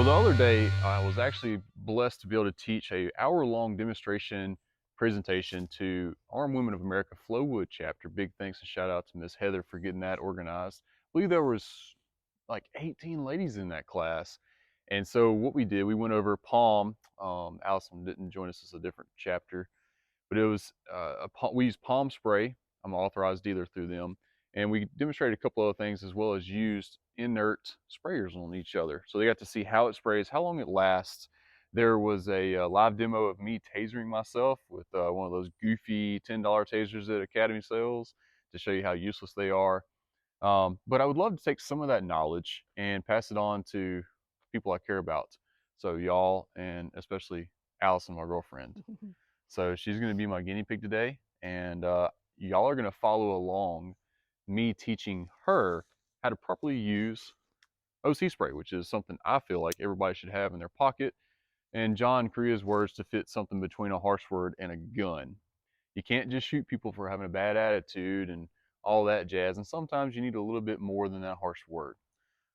the other day, I was actually blessed to be able to teach a hour-long demonstration presentation to Armed Women of America Flowwood chapter. Big thanks and shout out to Miss Heather for getting that organized. I believe there was like 18 ladies in that class. And so what we did, we went over Palm. Allison didn't join us as a different chapter, but it was we used Palm Spray. I'm an authorized dealer through them, and we demonstrated a couple other things as well as used inert sprayers on each other. So they got to see how it sprays, how long it lasts. There was a live demo of me tasering myself with one of those goofy $10 tasers that Academy sells to show you how useless they are. But I would love to take some of that knowledge and pass it on to people I care about. So y'all, and especially Allison, my girlfriend. So she's going to be my guinea pig today, and y'all are going to follow along me teaching her how to properly use OC spray, which is something I feel like everybody should have in their pocket. And John Korea's words, to fit something between a harsh word and a gun. You can't just shoot people for having a bad attitude and all that jazz. And sometimes you need a little bit more than that harsh word.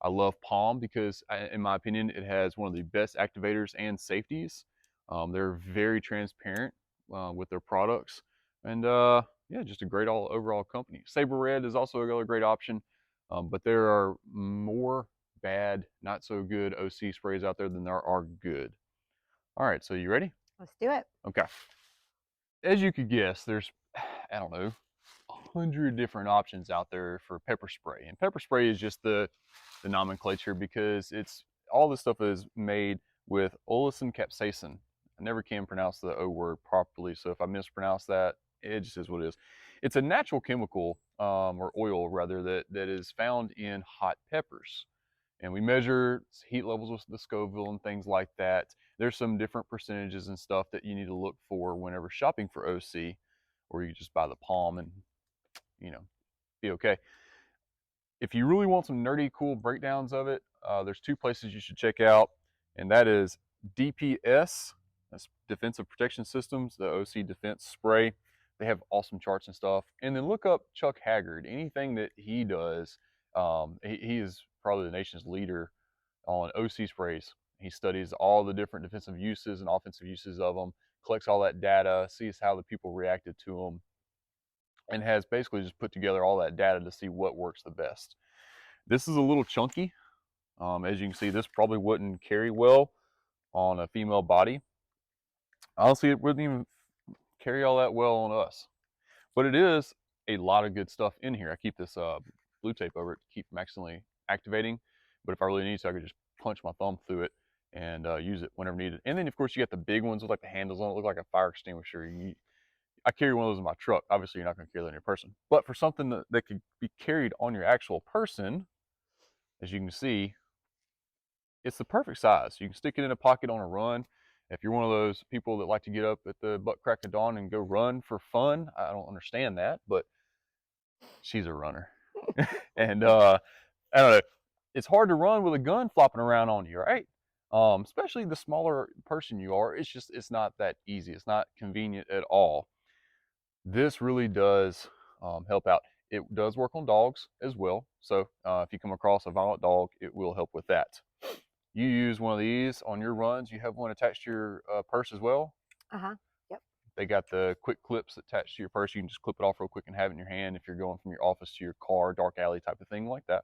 I love Palm because, in my opinion, it has one of the best activators and safeties. They're very transparent with their products, and yeah, just a great overall company. Saber Red is also another great option, but there are more bad, not so good OC sprays out there than there are good. All right, so you ready? Let's do it. Okay. As you could guess, there's, I don't know, 100 different options out there for pepper spray, and pepper spray is just the nomenclature because it's all this stuff is made with Allison capsaicin. I never can pronounce the O word properly, so if I mispronounce that, it just is what it is. It's a natural chemical, or oil rather, that is found in hot peppers. And we measure heat levels with the Scoville and things like that. There's some different percentages and stuff that you need to look for whenever shopping for OC, or you just buy the palm and, you know, be okay. If you really want some nerdy, cool breakdowns of it, there's two places you should check out, and that is DPS, that's Defensive Protection Systems, the OC Defense Spray. They have awesome charts and stuff. And then look up Chuck Haggard. Anything that he does, he is probably the nation's leader on OC sprays. He studies all the different defensive uses and offensive uses of them, collects all that data, sees how the people reacted to them, and has basically just put together all that data to see what works the best. This is a little chunky. As you can see, this probably wouldn't carry well on a female body. Honestly, it wouldn't even carry all that well on us. But it is a lot of good stuff in here. I keep this blue tape over it to keep from accidentally activating. But if I really need to, I could just punch my thumb through it and use it whenever needed. And then, of course, you got the big ones with like the handles on it, look like a fire extinguisher. I carry one of those in my truck. Obviously, you're not going to carry that in your person. But for something that could be carried on your actual person, as you can see, it's the perfect size. You can stick it in a pocket on a run. If you're one of those people that like to get up at the butt crack of dawn and go run for fun, I don't understand that, but she's a runner. And I don't know, it's hard to run with a gun flopping around on you, right? Especially the smaller person you are, it's not that easy. It's not convenient at all. This really does help out. It does work on dogs as well. So if you come across a violent dog, it will help with that. You use one of these on your runs. You have one attached to your purse as well. Yep. They got the quick clips attached to your purse. You can just clip it off real quick and have it in your hand if you're going from your office to your car, dark alley type of thing like that.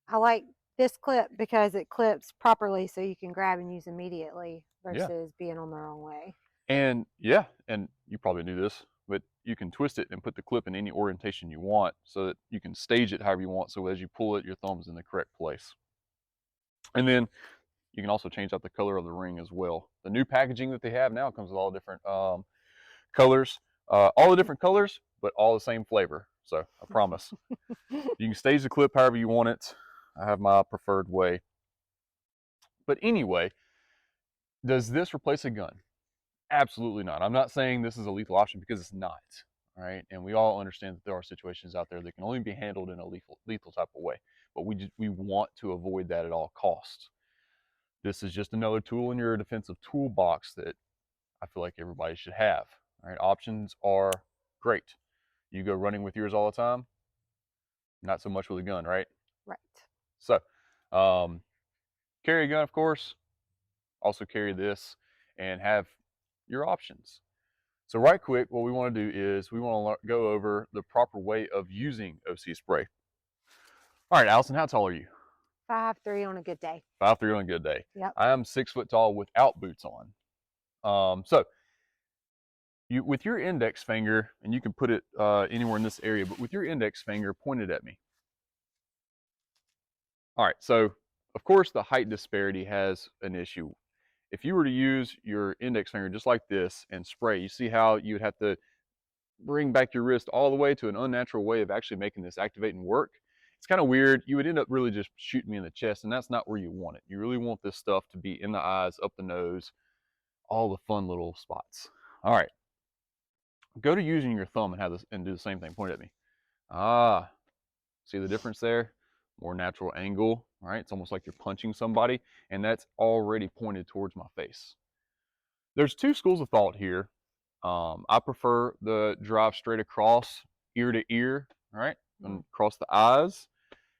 I like this clip because it clips properly so you can grab and use immediately Yeah. versus being on the wrong way. And yeah, and you probably do this, but you can twist it and put the clip in any orientation you want so that you can stage it however you want. So as you pull it, your thumb's in the correct place. And then you can also change out the color of the ring as well. The new packaging that they have now comes with all different colors, all the different colors, but all the same flavor. So I promise. You can stage the clip however you want it. I have my preferred way. But anyway, does this replace a gun? Absolutely not. I'm not saying this is a lethal option because it's not. Right? And we all understand that there are situations out there that can only be handled in a lethal type of way. But we want to avoid that at all costs. This is just another tool in your defensive toolbox that I feel like everybody should have. All right, options are great. You go running with yours all the time, not so much with a gun, right? Right. So, um, Carry a gun, of course. Also carry this and have your options. So right quick, what we want to do is we want to go over the proper way of using OC spray. All right, Allison, how tall are you? 5'3" on a good day. 5'3" on a good day. Yep. I am 6 foot tall without boots on. So you, with your index finger, and you can put it anywhere in this area, but with your index finger pointed at me. All right, so of course the height disparity has an issue. If you were to use your index finger just like this and spray, you see how you would have to bring back your wrist all the way to an unnatural way of actually making this activate and work. It's kind of weird. You would end up really just shooting me in the chest, and that's not where you want it. You really want this stuff to be in the eyes, up the nose, all the fun little spots. All right, go to using your thumb and have this and do the same thing. Point at me. Ah, see the difference there? More natural angle. All right, it's almost like you're punching somebody, and that's already pointed towards my face. There's two schools of thought here. I prefer the drive straight across, ear to ear, right, and across the eyes,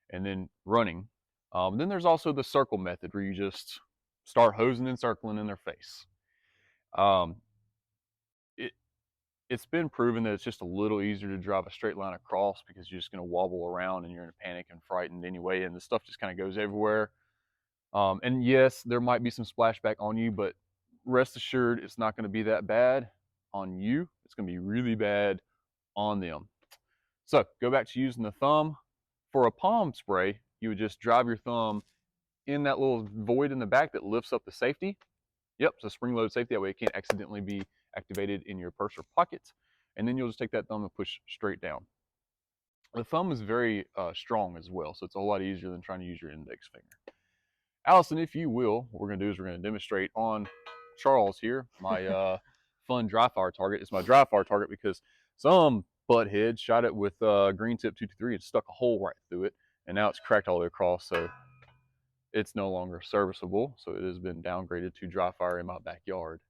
and then running. Then there's also the circle method where you just start hosing and circling in their face. Um, it, it's been proven that it's just a little easier to drive a straight line across because you're just going to wobble around and you're in a panic and frightened anyway, and the stuff just kind of goes everywhere. And yes, there might be some splashback on you, but rest assured, it's not going to be that bad on you. It's going to be really bad on them. So go back to using the thumb. For a palm spray, you would just drive your thumb in that little void in the back that lifts up the safety. Yep, it's a spring-loaded safety. That way it can't accidentally be activated in your purse or pocket. And then you'll just take that thumb and push straight down. The thumb is very strong as well, so it's a whole lot easier than trying to use your index finger. Allison, if you will, what we're going to do is we're going to demonstrate on Charles here, my fun dry fire target. It's my dry fire target because some butthead shot it with green tip 223 and stuck a hole right through it, and now it's cracked all the way across, so it's no longer serviceable. So it has been downgraded to dry fire in my backyard.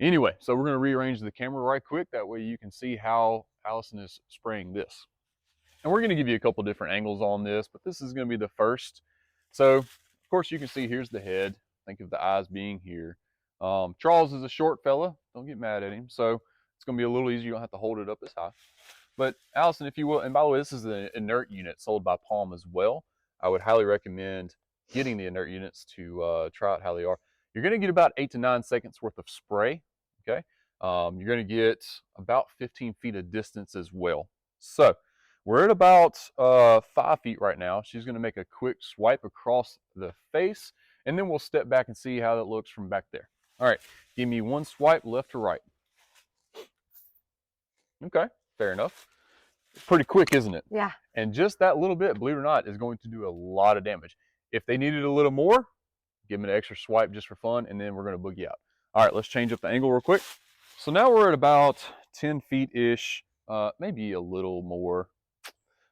Anyway, so we're going to rearrange the camera right quick. That way you can see how Allison is spraying this. And we're going to give you a couple different angles on this, but this is going to be the first. So, of course, you can see here's the head. Think of the eyes being here. Charles is a short fella. Don't get mad at him. So it's going to be a little easier. You don't have to hold it up as high. But Allison, if you will, and by the way, this is an inert unit sold by Palm as well. I would highly recommend getting the inert units to try out how they are. You're going to get about 8 to 9 seconds worth of spray. Okay. You're going to get about 15 feet of distance as well. So we're at about 5 feet right now. She's going to make a quick swipe across the face, and then we'll step back and see how that looks from back there. All right, give me one swipe left to right. Okay, fair enough. Pretty quick, isn't it? Yeah. And just that little bit, believe it or not, is going to do a lot of damage. If they needed a little more, give them an extra swipe just for fun, and then we're going to boogie out. All right, let's change up the angle real quick. So now we're at about 10 feet-ish, maybe a little more.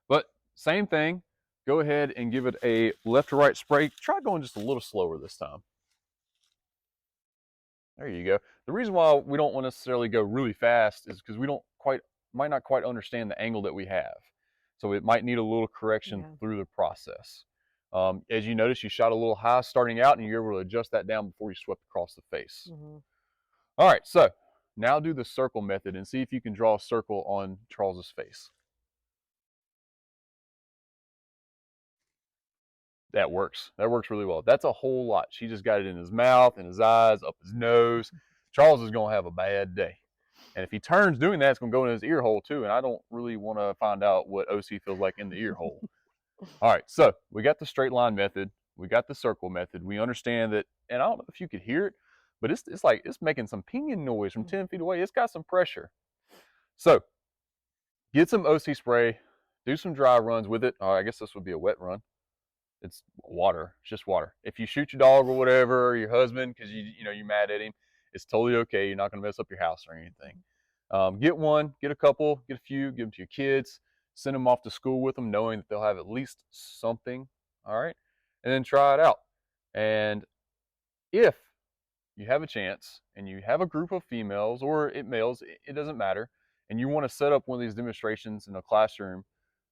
But same thing, go ahead and give it a left to right spray. Try going just a little slower this time. There you go. The reason why we don't want to necessarily go really fast is because we might not quite understand the angle that we have. So it might need a little correction through the process. As you notice, you shot a little high starting out, and you're able to adjust that down before you swept across the face. All right, so now do the circle method and see if you can draw a circle on Charles's face. That works. That works really well. That's a whole lot. She just got it in his mouth, in his eyes, up his nose. Charles is going to have a bad day. And if he turns doing that, it's going to go in his ear hole too. And I don't really want to find out what OC feels like in the ear hole. All right, so we got the straight line method. We got the circle method. We understand that, and I don't know if you could hear it, but it's like it's making some pinging noise from 10 feet away. It's got some pressure. So get some OC spray, do some dry runs with it. I guess this would be a wet run. It's water. It's just water. If you shoot your dog or whatever, or your husband, because you're mad at him, it's totally okay. You're not going to mess up your house or anything. Get one, get a couple, get a few, give them to your kids, send them off to school with them, knowing that they'll have at least something. All right, and then try it out. And if you have a chance and you have a group of females or males, it doesn't matter, and you want to set up one of these demonstrations in a classroom,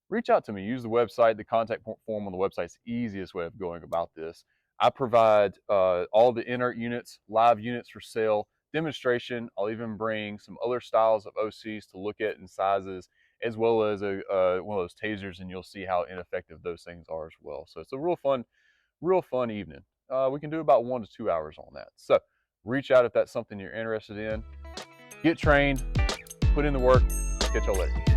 reach out to me. Use the website. The contact form on the website is the easiest way of going about this. I provide all the inert units, live units for sale, demonstration. I'll even bring some other styles of OCs to look at and sizes, as well as one of those tasers, and you'll see how ineffective those things are as well. So it's a real fun evening. We can do about 1 to 2 hours on that. So reach out if that's something you're interested in. Get trained, put in the work. Catch y'all later.